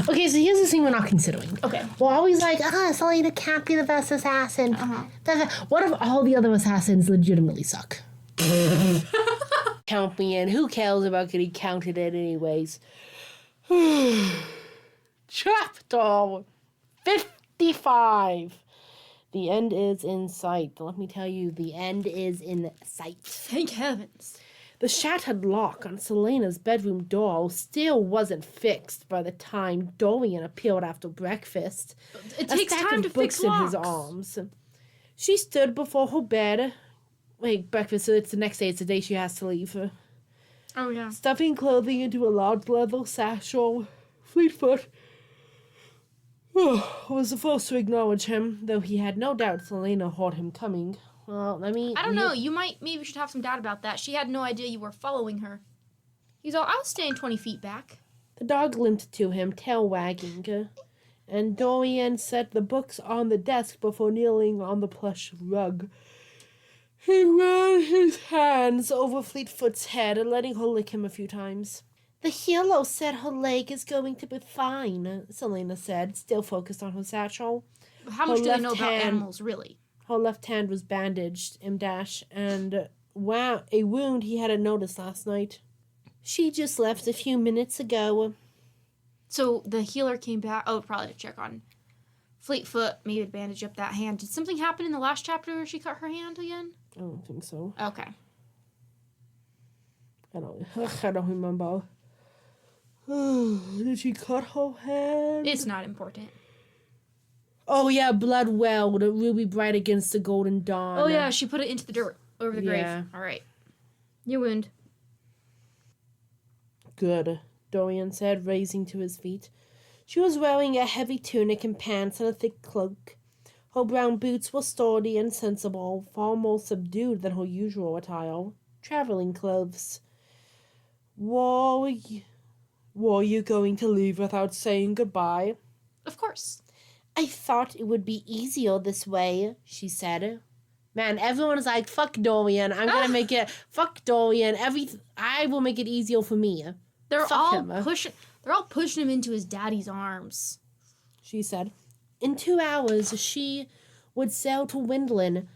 Okay, so here's the thing we're not considering. Okay. We're always like, Selena can't be the best assassin. What if all the other assassins legitimately suck? Count me in. Who cares about getting counted in anyways? Chapter 55. The end is in sight. Let me tell you, the end is in sight. Thank heavens. The shattered lock on Selena's bedroom door still wasn't fixed by the time Dorian appeared after breakfast. It takes time to fix in locks. his arms. She stood before her bed. Wait, breakfast, so it's the next day. It's the day she has to leave. Oh, yeah. Stuffing clothing into a large leather satchel. Fleetfoot was the first to acknowledge him, though he had no doubt Selena heard him coming. Well, I mean... I don't know. You maybe should have some doubt about that. She had no idea you were following her. He's all, I was staying 20 feet back. The dog limped to him, tail wagging, and Dorian set the books on the desk before kneeling on the plush rug. He ran his hands over Fleetfoot's head, letting her lick him a few times. The hero said her leg is going to be fine, Selena said, still focused on her satchel. How much do they know about animals, really? Her left hand was bandaged, and a wound he hadn't noticed last night. She just left a few minutes ago. So the healer came back. Oh, probably to check on Fleetfoot, maybe to bandage up that hand. Did something happen in the last chapter where she cut her hand again? I don't think so. Okay. I don't remember. Did she cut her hand? It's not important. Oh, yeah, blood welled, ruby bright against the golden dawn. Oh, yeah, she put it into the dirt over the grave. Yeah. All right. Your wound. Good, Dorian said, raising to his feet. She was wearing a heavy tunic and pants and a thick cloak. Her brown boots were sturdy and sensible, far more subdued than her usual attire. Traveling clothes. Were you going to leave without saying goodbye? Of course. I thought it would be easier this way, she said. Man, everyone's like, fuck Dorian. I'm gonna make it, fuck Dorian. I will make it easier for me. They're Fuck all him. pushing him into his daddy's arms. She said. In 2 hours, she would sail to Windland,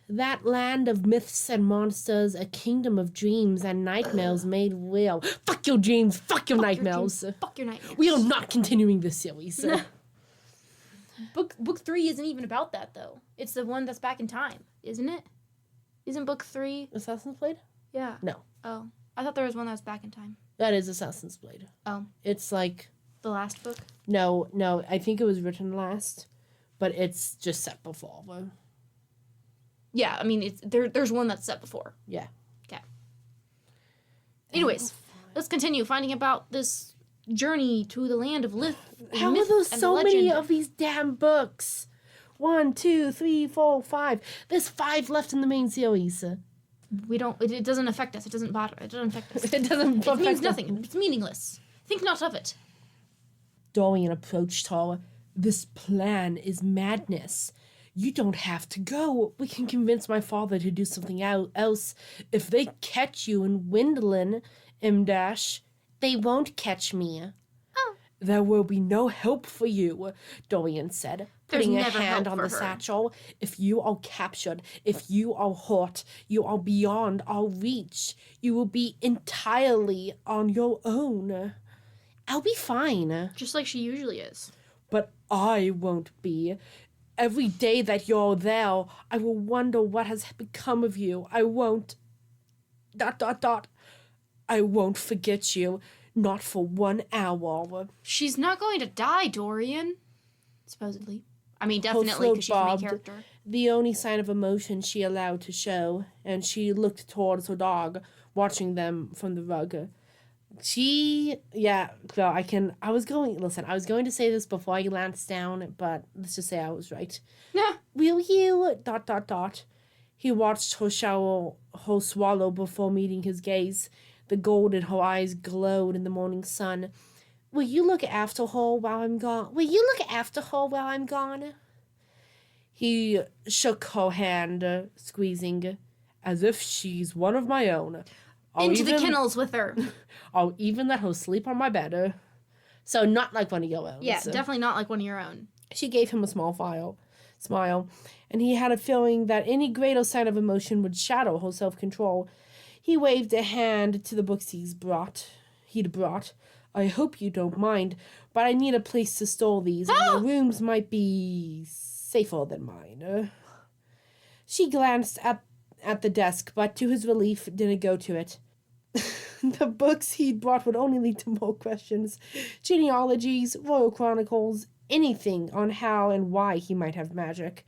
that land of myths and monsters, a kingdom of dreams and nightmares made real. Fuck your dreams, fuck your nightmares. Fuck your nightmares. We are not continuing this series. Book 3 isn't even about that, though. It's the one that's back in time, isn't it? Isn't book 3? Assassin's Blade? Yeah. No. Oh. I thought there was one that was back in time. That is Assassin's Blade. Oh. It's like... The last book? No, I think it was written last, but it's just set before. Yeah, I mean, there's one that's set before. Yeah. Okay. Anyways, let's continue finding about this journey to the land of Lith. How are there so many of these damn books? 1, 2, 3, 4, 5. There's 5 left in the main series. We don't. It doesn't affect us. It doesn't bother. It doesn't affect us. It doesn't. It means nothing. It's meaningless. Think not of it. Dorian approached her. This plan is madness. You don't have to go. We can convince my father to do something else. If they catch you in Windland, they won't catch me. Oh. There will be no help for you, Dorian said, putting a hand on the satchel. If you are captured, if you are hurt, you are beyond our reach. You will be entirely on your own. I'll be fine. Just like she usually is. But I won't be. Every day that you're there, I will wonder what has become of you. I won't... ... I won't forget you. Not for 1 hour. She's not going to die, Dorian. Supposedly. I mean, definitely, because she's the main character. The only sign of emotion she allowed to show, and she looked towards her dog, watching them from the rug. I was going to say this before I glanced down, but let's just say I was right. Nah. Will you... ... He watched her swallow before meeting his gaze. The gold in her eyes glowed in the morning sun. Will you look after her while I'm gone? He shook her hand, squeezing, as if she's one of my own. Into the kennels with her. I'll even let her sleep on my bed. So not like one of your own. Yeah, definitely not like one of your own. She gave him a smile, and he had a feeling that any greater sign of emotion would shadow her self-control. He waved a hand to the books he'd brought. I hope you don't mind, but I need a place to store these, and your rooms might be safer than mine. She glanced at the desk, but to his relief, didn't go to it. The books he'd brought would only lead to more questions. Genealogies, royal chronicles, anything on how and why he might have magic.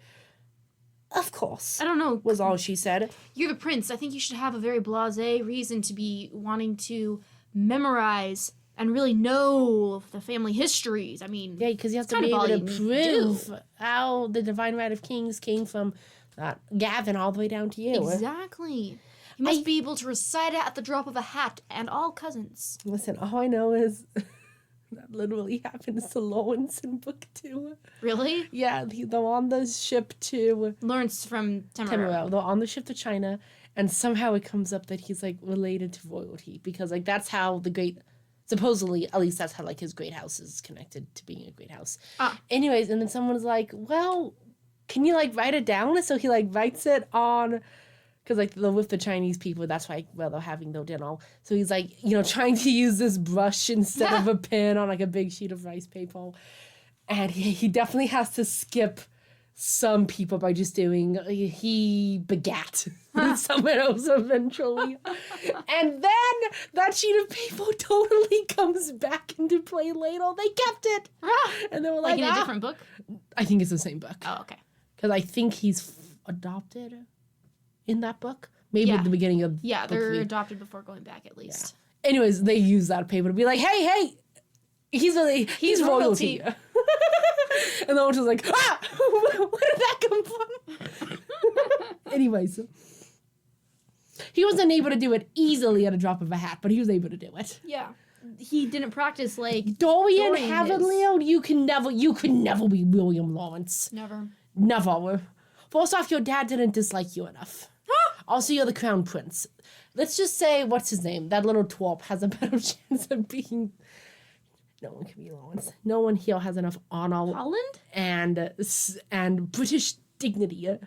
Of course. I don't know. Was all she said. You're the prince. I think you should have a very blasé reason to be wanting to memorize and really know the family histories. I mean, yeah, because you have to be able to prove how the divine right of kings came from Gavin all the way down to you. Exactly. You must be able to recite it at the drop of a hat, and all cousins. Listen, all I know is that literally happens to Lawrence in book 2. Really? Yeah, they're on the ship to... Lawrence from Temuro. They're on the ship to China, and somehow it comes up that he's, like, related to royalty, because, like, that's how the great... Supposedly, at least that's how, like, his great house is connected to being a great house. Anyways, and then someone's like, well, can you, like, write it down? So he, like, writes it on... Because, like, they're with the Chinese people. That's why, well, they're having their dinner. So he's, like, you know, trying to use this brush instead of a pen on, like, a big sheet of rice paper. And he definitely has to skip some people by just doing, he begat somewhere else eventually. And then that sheet of paper totally comes back into play later. They kept it. And they were like, in a different book? I think it's the same book. Oh, okay. Because I think he's adopted in that book. Maybe at the beginning of yeah, they're book 3. adopted before going back at least. Yeah. Anyways, they use that paper to be like, hey, he's royalty. And the one was like, where did that come from? Anyways, he wasn't able to do it easily at a drop of a hat, but he was able to do it. Yeah. He didn't practice like Dorian Havenleon, you could never be William Lawrence. Never. First off, your dad didn't dislike you enough. Also, you're the crown prince. Let's just say, what's his name? That little twerp has a better chance of being... No one can be Lawrence. No one here has enough honor. Holland? And British dignity.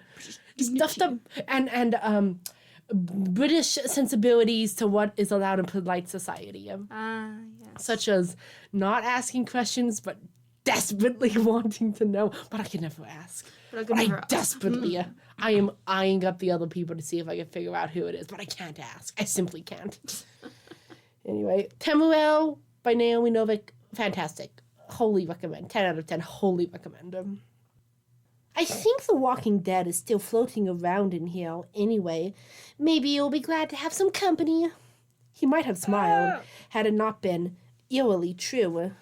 Stuffed up... And British sensibilities to what is allowed in polite society. Yes. Such as not asking questions, but desperately wanting to know. But I can never ask. Desperately... I am eyeing up the other people to see if I can figure out who it is, but I can't ask. I simply can't. Anyway, Temuel by Naomi Novik, fantastic. Wholly recommend. 10 out of 10, wholly recommend. I think The Walking Dead is still floating around in here anyway. Maybe you'll be glad to have some company. He might have smiled, had it not been eerily true.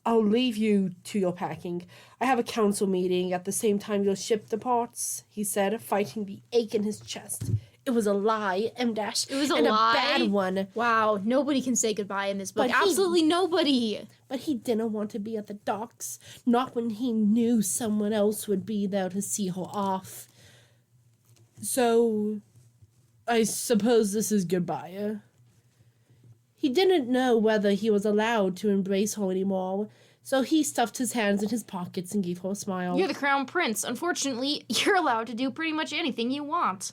I'll leave you to your packing. I have a council meeting at the same time your ship departs, he said, fighting the ache in his chest. It was a lie, M-dash. It was a lie? A bad one. Wow, nobody can say goodbye in this book. Absolutely nobody. But he didn't want to be at the docks, not when he knew someone else would be there to see her off. So, I suppose this is goodbye. He didn't know whether he was allowed to embrace her anymore, so he stuffed his hands in his pockets and gave her a smile. You're the crown prince. Unfortunately, you're allowed to do pretty much anything you want.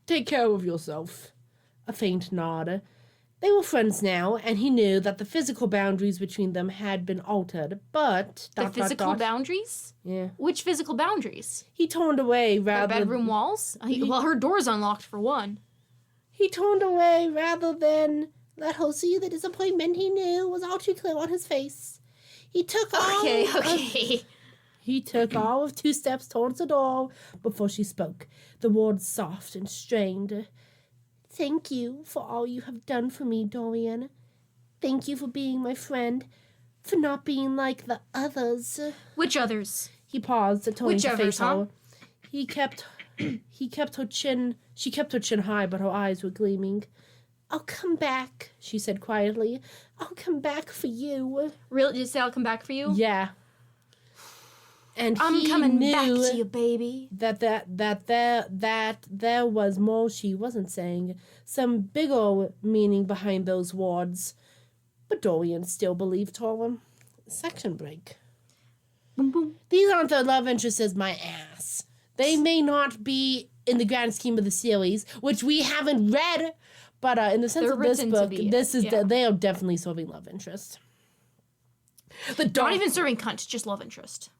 Take care of yourself. A faint nod. They were friends now, and he knew that the physical boundaries between them had been altered, but... The physical boundaries? Yeah. Which physical boundaries? He turned away rather... The bedroom walls? Well, her door's unlocked for one. He turned away rather than... let her see the disappointment he knew was all too clear on his face. He took all of 2 steps towards the door before she spoke, the words soft and strained. Thank you for all you have done for me, Dorian. Thank you for being my friend, for not being like the others. Which others? He paused, turning to face her. She kept her chin high, but her eyes were gleaming. I'll come back, she said quietly. I'll come back for you. Really? Did you say I'll come back for you? Yeah. And I'm coming back to you, baby. That there was more she wasn't saying. Some bigger meaning behind those words. But Dorian still believed her. Section break. Boom, boom. These aren't the love interests, my ass. They may not be in the grand scheme of the series, which we haven't read, but in the sense They're of this written to book, be, this is yeah. they are definitely serving love interest. Not even serving cunt, just love interest.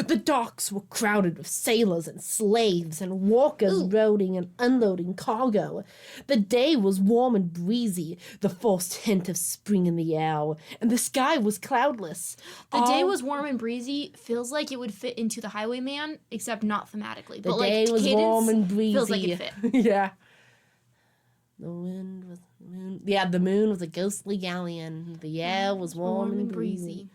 The docks were crowded with sailors and slaves and walkers loading and unloading cargo. The day was warm and breezy, the first hint of spring in the air, and the sky was cloudless. The day was warm and breezy, feels like it would fit into the Highwayman, except not thematically. The but day like was cadence warm and breezy. feels like it fit. Yeah. The wind was the moon. Yeah, the moon was a ghostly galleon. The air was warm and breezy.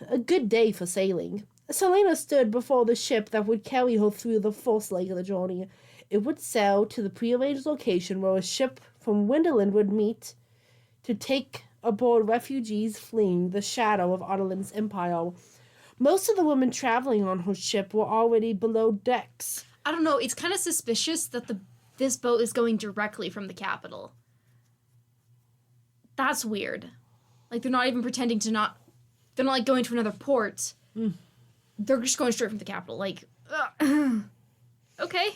A good day for sailing. Selena stood before the ship that would carry her through the first leg of the journey. It would sail to the prearranged location where a ship from Winterland would meet to take aboard refugees fleeing the shadow of Ottolin's empire. Most of the women traveling on her ship were already below decks. I don't know, it's kind of suspicious that this boat is going directly from the capital. That's weird. Like, they're not even pretending to not... They're not, like, going to another port. They're just going straight from the capital. Like, okay.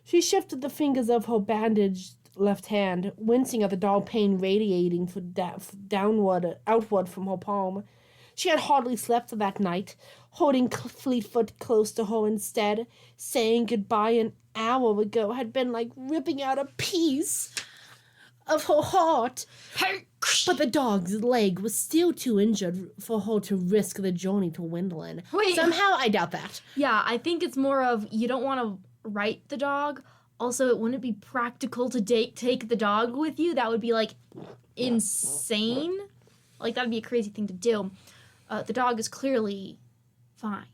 She shifted the fingers of her bandaged left hand, wincing at the dull pain radiating outward from her palm. She had hardly slept that night, holding Fleetfoot close to her instead. Saying goodbye an hour ago had been like ripping out a piece of her heart. But the dog's leg was still too injured for her to risk the journey to Windland. Wait. Somehow, I doubt that. Yeah, I think it's more of you don't want to write the dog. Also, it wouldn't be practical to take the dog with you. That would be, like, insane. Like, that would be a crazy thing to do. The dog is clearly fine.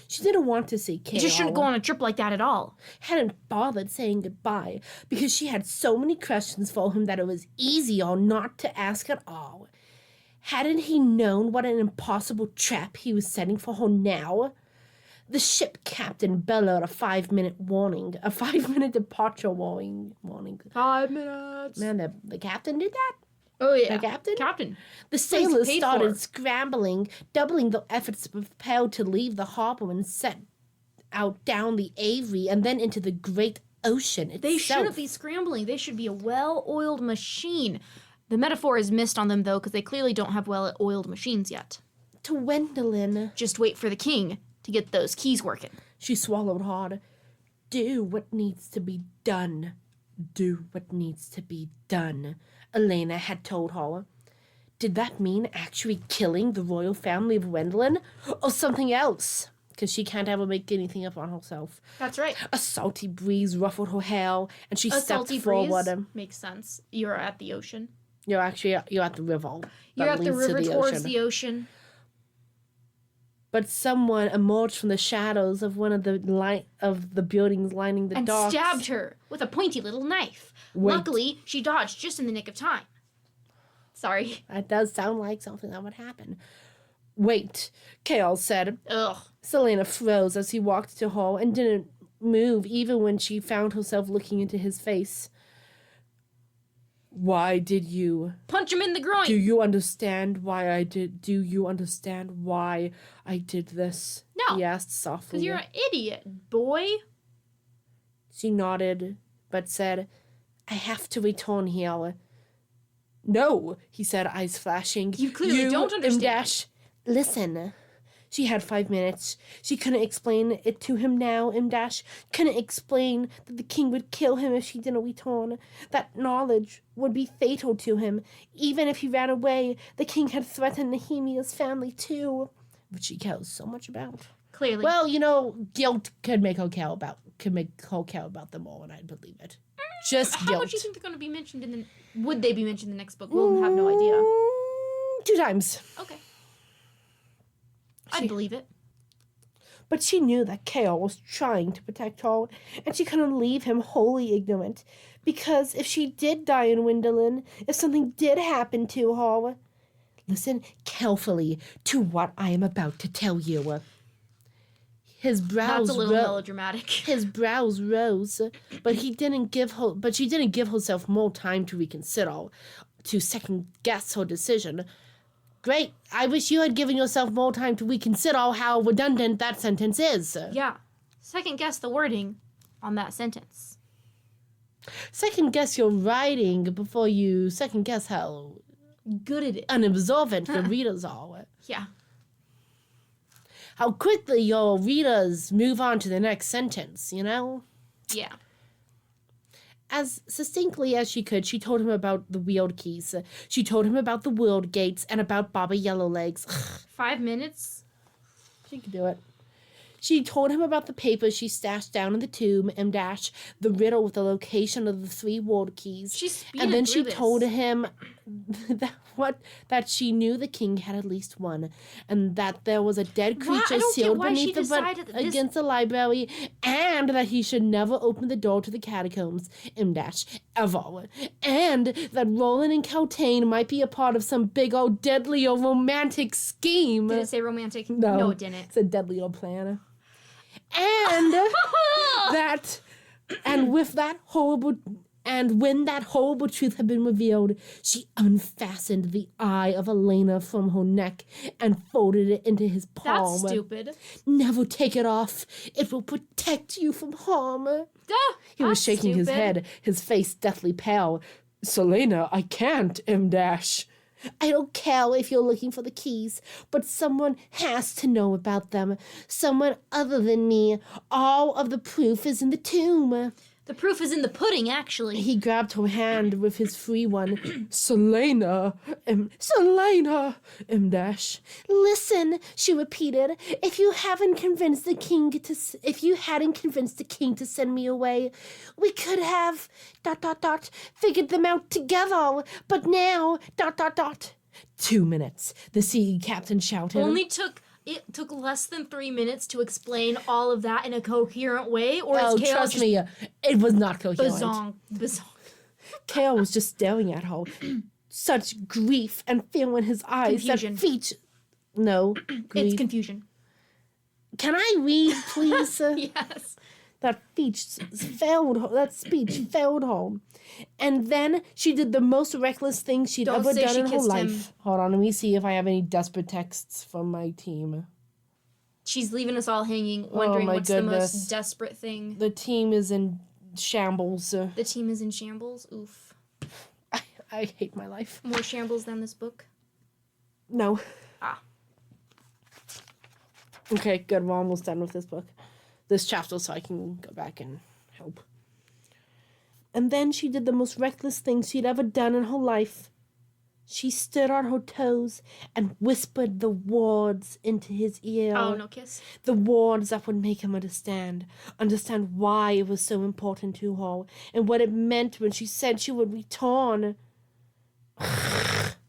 She didn't want to see Kale. You just shouldn't go on a trip like that at all. Hadn't bothered saying goodbye because she had so many questions for him that it was easier not to ask at all. Hadn't he known what an impossible trap he was setting for her now? The ship captain bellowed a 5-minute warning, a 5-minute departure warning. 5 minutes. Man, the captain did that? Oh, yeah. The captain? Captain. The sailors started scrambling, doubling their efforts to prepare to leave the harbor and set out down the Avery and then into the great ocean itself. They shouldn't be scrambling. They should be a well-oiled machine. The metaphor is missed on them, though, because they clearly don't have well-oiled machines yet. To Wendelin. Just wait for the king to get those keys working. She swallowed hard. Do what needs to be done. Do what needs to be done, Elena had told her. Did that mean actually killing the royal family of Wendelin? Or something else? Because she can't ever make anything up on herself. That's right. A salty breeze ruffled her hair, and she stepped forward. Breeze makes sense. You're at the ocean. You're at the river. You're at the river towards the ocean. But someone emerged from the shadows of one of the buildings lining the docks. And stabbed her with a pointy little knife. Wait. Luckily, she dodged just in the nick of time. Sorry. That does sound like something that would happen. Wait, Kale said. Ugh. Selena froze as he walked to her and didn't move even when she found herself looking into his face. Why did you... Punch him in the groin! Do you understand why I did... Do you understand why I did this? No. He asked softly. Because you're an idiot, boy. She nodded, but said, I have to return here. No, he said, eyes flashing. You clearly don't understand. Listen. She had 5 minutes. She couldn't explain it to him now, Imdash. Couldn't explain that the king would kill him if she didn't return. That knowledge would be fatal to him. Make he ran away, the king had threatened Nehemiah's family too. Which she cares so much about. Clearly. Well, guilt could make her care about them all, and I'd believe it. Just How guilt. much do you think they're going to be mentioned in the... Would they be mentioned in the next book? We'll have no idea. 2 times. Okay. I'd believe it. But she knew that Kale was trying to protect her, and she couldn't leave him wholly ignorant, because if she did die in Windelin, if something did happen to her... Listen carefully to what I am about to tell you. His brows That's a little melodramatic. His brows rose, but she didn't give herself more time to reconsider. to second-guess her decision. Great. I wish you had given yourself more time to reconsider how redundant that sentence is. Yeah. Second guess the wording on that sentence. Second guess your writing before you second guess how good it is. Unobservant your readers are. Yeah. How quickly your readers move on to the next sentence, you know? Yeah. As succinctly as she could, she told him about the wheeled keys. She told him about the world gates and about Baba Yellowlegs. 5 minutes? She could do it. She told him about the papers she stashed down in the tomb, the riddle with the location of the 3 world keys. She speeded and then through she this. told him that she knew the king had at least one, and that there was a dead creature sealed beneath against the library, and that he should never open the door to the catacombs, ever, and that Roland and Caltaine might be a part of some big old deadly or romantic scheme. Did it say romantic? No, No, it didn't. It's a deadly old plan. And when that horrible truth had been revealed, she unfastened the eye of Elena from her neck and folded it into his palm. That's stupid. Never take it off. It will protect you from harm. He was shaking his head, his face deathly pale. Selena, I can't, I don't care if you're looking for the keys, but someone has to know about them. Someone other than me. All of the proof is in the tomb. The proof is in the pudding, actually. He grabbed her hand with his free one. Selena, Listen, she repeated. If you hadn't convinced the king to send me away, we could have figured them out together. But now 2 minutes. The sea captain shouted. It took less than 3 minutes to explain all of that in a coherent way, or is Kale trust me, it was not coherent. Bazong. Kale was just staring at her. Such grief and fear in his eyes. Confusion. Grief. It's confusion. Can I read, please? Yes. That speech failed her. And then she did the most reckless thing she'd ever done in her life. Hold on, let me see if I have any desperate texts from my team. She's leaving us all hanging, wondering what's the most desperate thing. The team is in shambles. The team is in shambles? Oof. I hate my life. More shambles than this book? No. Ah. Okay, good. We're almost done with this book. This chapter, so I can go back and help. And then she did the most reckless thing she'd ever done in her life. She stood on her toes and whispered the words into his ear. Oh, no kiss. The words that would make him understand why it was so important to her, and what it meant when she said she would return.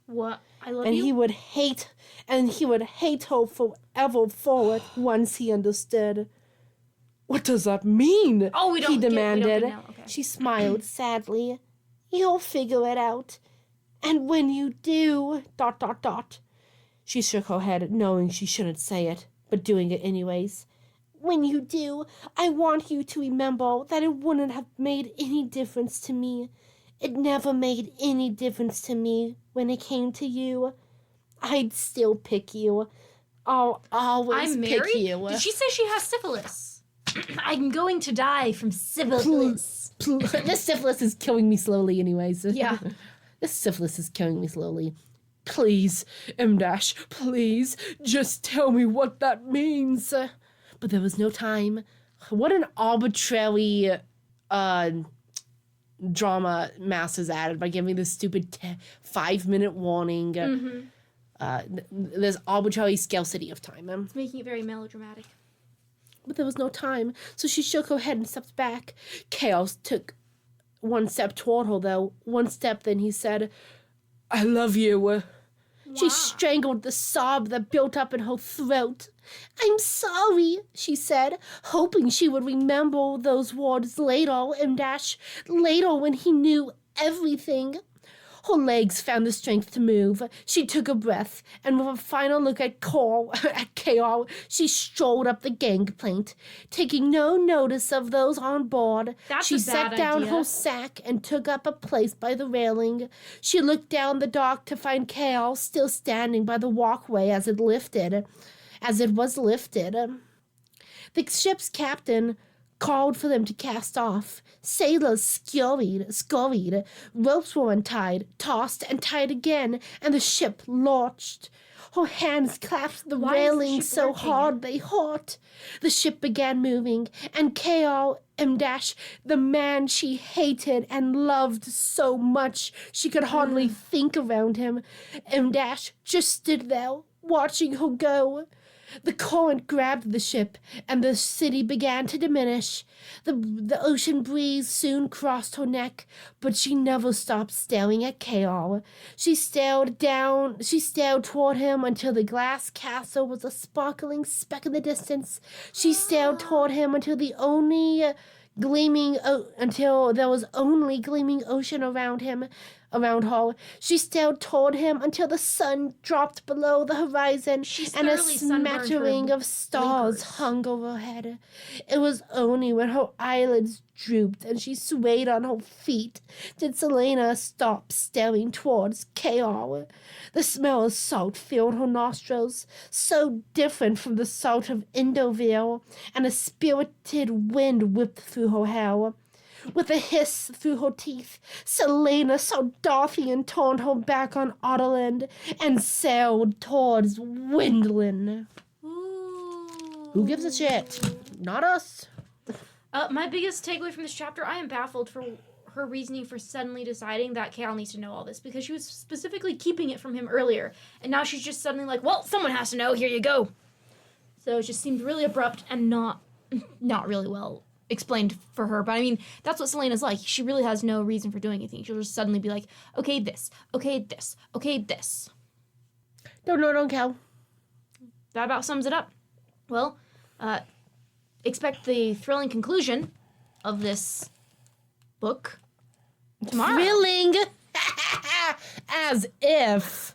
What? I love and you? he would hate her forever for it once he understood. What does that mean? Oh, we don't. He demanded. Okay. She smiled sadly. You'll figure it out. And when you do, ... She shook her head, knowing she shouldn't say it, but doing it anyways. When you do, I want you to remember that it wouldn't have made any difference to me. It never made any difference to me when it came to you. I'd still pick you. I'll always pick you. Did she say she has syphilis? I'm going to die from syphilis. This syphilis is killing me slowly anyways. Yeah. This syphilis is killing me slowly. Please, please, just tell me what that means. But there was no time. What an arbitrary drama Maas has added by giving this stupid 5-minute warning. There's arbitrary scarcity of time. It's making it very melodramatic. But there was no time, so she shook her head and stepped back. Chaos took one step toward her, though. One step, then he said, I love you. Wow. She strangled the sob that built up in her throat. I'm sorry, she said, hoping she would remember those words later, later when he knew everything. Her legs found the strength to move. She took a breath, and with a final look at Carl, she strolled up the gangplank, taking no notice of those on board. That's She a set bad down idea. her sack and took up a place by the railing. She looked down the dock to find Carl still standing by the walkway as it was lifted. The ship's captain called for them to cast off. Sailors scurried. Ropes were untied, tossed, and tied again, and the ship launched. Her hands clasped the Why is the railing ship so lurching? hard they hurt. The ship began moving, and K.O. M-, the man she hated and loved so much she could hardly think around him, M-, just stood there, watching her go. The current grabbed the ship, and the city began to diminish. The ocean breeze soon crossed her neck, but she never stopped staring at K.O. She stared toward him until the glass castle was a sparkling speck in the distance. She stared toward him until there was only gleaming ocean around her. She stared toward him until the sun dropped below the horizon and a thoroughly sunburned her smattering of stars blinkers. hung overhead. It was only when her eyelids drooped and she swayed on her feet did Selena stop staring towards K.O. The smell of salt filled her nostrils, so different from the salt of Indoville, and a spirited wind whipped through her hair. With a hiss through her teeth, Selena saw Dorothy and turned her back on Otterland and sailed towards Windland. Ooh. Who gives a shit? Not us. My biggest takeaway from this chapter, I am baffled for her reasoning for suddenly deciding that Cal needs to know all this, because she was specifically keeping it from him earlier, and now she's just suddenly like, well, someone has to know, here you go. So it just seemed really abrupt and not really well explained for her. But I mean, that's what Selena's like. She really has no reason for doing anything. She'll just suddenly be like, okay, this, okay, this, okay, this. Don't Cal. That about sums it up. Well, expect the thrilling conclusion of this book tomorrow. Thrilling. As if.